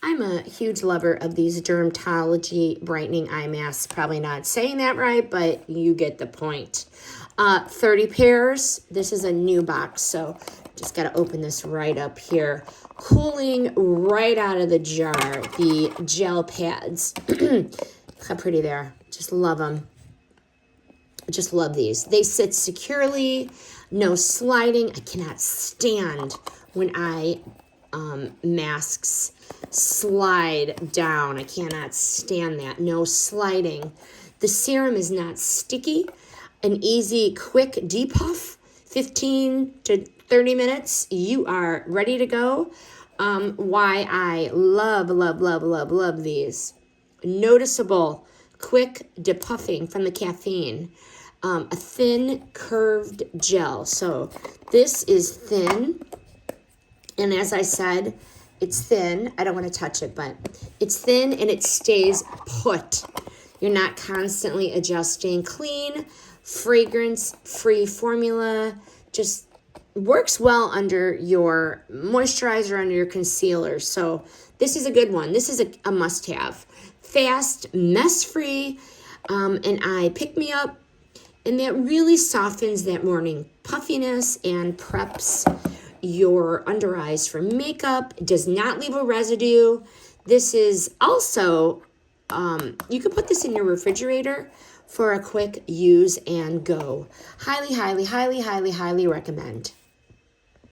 I'm a huge lover of these Dermatology Brightening Eye Masks. Probably not saying that right, but you get the point. 30 pairs. This is a new box, so just got to open this right up here. Cooling right out of the jar, the gel pads. How pretty they are. Just love them. Just love these. They sit securely, no sliding. I cannot stand when masks slide down. I cannot stand that. No sliding. The serum is not sticky. An easy, quick depuff, 15 to 30 minutes. You are ready to go. Why I love these. Noticeable, quick depuffing from the caffeine. A thin, curved gel. So this is thin. And as I said, it's thin. I don't want to touch it, but it's thin and it stays put. You're not constantly adjusting. Clean, fragrance-free formula. Just works well under your moisturizer, under your concealer. So this is a good one. This is a must-have. Fast, mess-free, and eye pick-me-up. And that really softens that morning puffiness and preps your under eyes for makeup. It does not leave a residue. This is also, you can put this in your refrigerator for a quick use and go. Highly recommend.